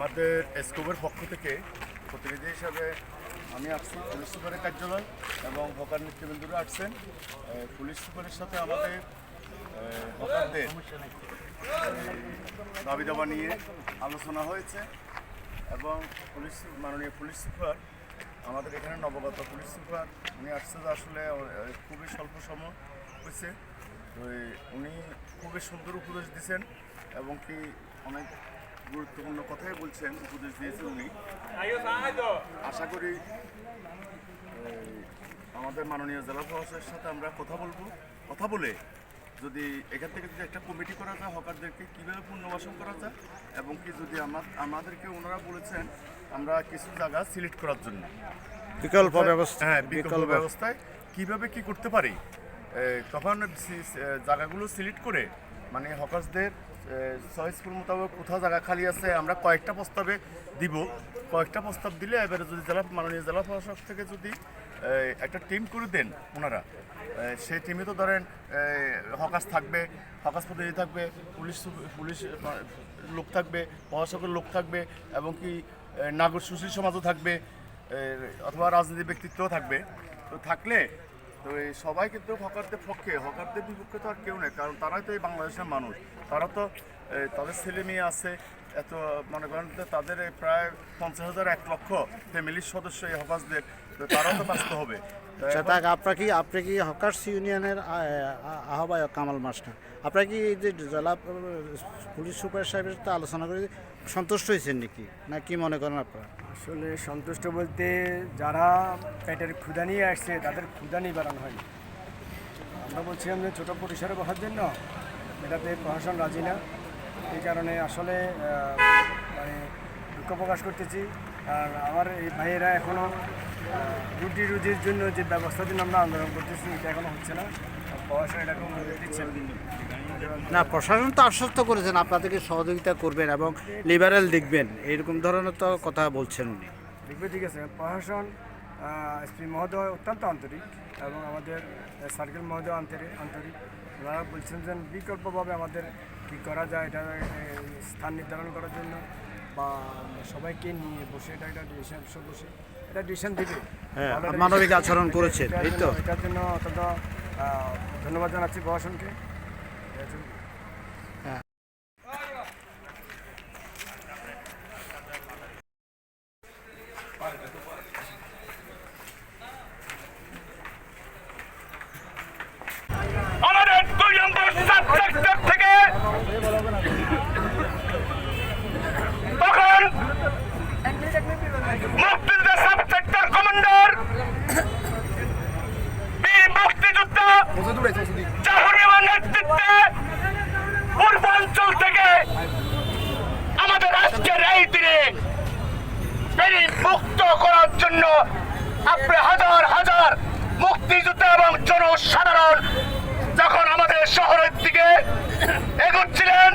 আমাদের স্কোপের পক্ষ থেকে প্রতিনিধি হিসাবে আমি আসছি পুলিশ সুপারের কার্যালয় এবং হকার নেতৃবৃন্দরা আসছেন। পুলিশ সুপারের সাথে আমাদের হকারদের দাবি দাবা নিয়ে আলোচনা হয়েছে এবং মাননীয় পুলিশ সুপার আমাদের এখানে নবগত পুলিশ সুপার উনি আসছে আসলে খুবই স্বল্প সময় হয়েছে। তো উনি খুবই সুন্দর উপদেশ দিয়েছেন এবং কি অনেক গুরুত্বপূর্ণ কথাই বলছেন, উপদেশ দিয়েছেন উনি। আশা করি আমাদের মাননীয় জেলা প্রশাসনের সাথে আমরা কথা বলে যদি এখান থেকে যদি একটা কমিটি করা যায় হকারদেরকে কীভাবে পুনর্বাসন করা যায় এবং কি যদি আমাদেরকে ওনারা বলেছেন আমরা কিছু জায়গা সিলেক্ট করার জন্য বিকল্প ব্যবস্থা, বিকল্প ব্যবস্থায় কীভাবে কী করতে পারি, তখন জায়গাগুলো সিলেক্ট করে মানে হকার্সদের চয়েসফুল মোতাবেক কোথাও জায়গা খালি আছে আমরা কয়েকটা প্রস্তাবে দিব। কয়েকটা প্রস্তাব দিলে এবারে যদি মাননীয় জেলা প্রশাসক থেকে যদি একটা টিম করে দেন ওনারা, সেই টিমে তো ধরেন হকার্স থাকবে, হকার্স প্রতিনিধি থাকবে, পুলিশ লোক থাকবে, প্রশাসকের লোক থাকবে এবং কি নাগরিক সুশীল সমাজও থাকবে অথবা রাজনীতি ব্যক্তিত্বও থাকবে। তো থাকলে তো সবাই কিন্তু হকারদের পক্ষে, হকারদের বিপক্ষে তো আর কেউ নেই, কারণ তারাই তো এই বাংলাদেশের মানুষ। তারা তো তাদের ছেলে মেয়ে আছে, এত মনে করেন তাদের প্রায় 50,000 1 লক্ষ ফ্যামিলির সদস্য এই হকার্সদের, তো তারাও তো বাঁচতে হবে। আপনি কি হকার্স ইউনিয়নের আহ্বায়ক কামাল মাস্টার, আপনারা কি এই যে জেলা পুলিশ সুপার সাহেবের সাথে আলোচনা করে সন্তুষ্ট হয়েছেন নাকি, না কি মনে করেন আপনারা? আসলে সন্তুষ্ট বলতে যারা পেটের ক্ষুধা নিয়ে আসছে তাদের ক্ষুধা নিবারণ হয়নি। আমরা বলছিলাম যে ছোটো পরিসরে বসার জন্য, এটাতে প্রশাসন রাজি না। এই কারণে আসলে মানে দুঃখ প্রকাশ করতেছি। আর আমার এই ভাইয়েরা এখনও রুজির জন্য যে ব্যবস্থার জন্য আমরা আন্দোলন করতেছি এটা এখনও হচ্ছে না। প্রশাসন এটাকে অনুমতি দিচ্ছেন না, প্রশাসন তো আশ্বস্ত করেছেন আপনাদেরকে সহযোগিতা করবেন এবং লিবারেল দেখবেন, এরকম ধরনের তো কথা বলছেন উনি। দেখবে, ঠিক আছে। প্রশাসন এসপি মহোদয় অত্যন্ত আন্তরিক এবং আমাদের সার্কেল মহোদয় আন্তরিক। ওনারা বলছেন যে বিকল্পভাবে আমাদের কী করা যায় এটা স্থান নির্ধারণ করার জন্য বা সবাইকে নিয়ে বসে এটা ডিসিশন দিবে। মানবিক আচরণ করেছেন, এই তো এটার জন্য অত্যন্ত ধন্যবাদ জানাচ্ছি প্রশাসনকে। আমাদের 2 নম্বর সাব সেক্টর থেকে তখন মুক্তিযুদ্ধ সাব সেক্টর কমান্ডার বীর মুক্তিযোদ্ধা জাফর ইমামের নেতৃত্বে পূর্বাঞ্চল থেকে আমাদের আজকের এই দিনে ফেরি মুক্ত করার জন্য আপনি হাজার হাজার মুক্তিযোদ্ধা এবং জনসাধারণ যখন আমাদের শহরের দিকে এগোচ্ছিলেন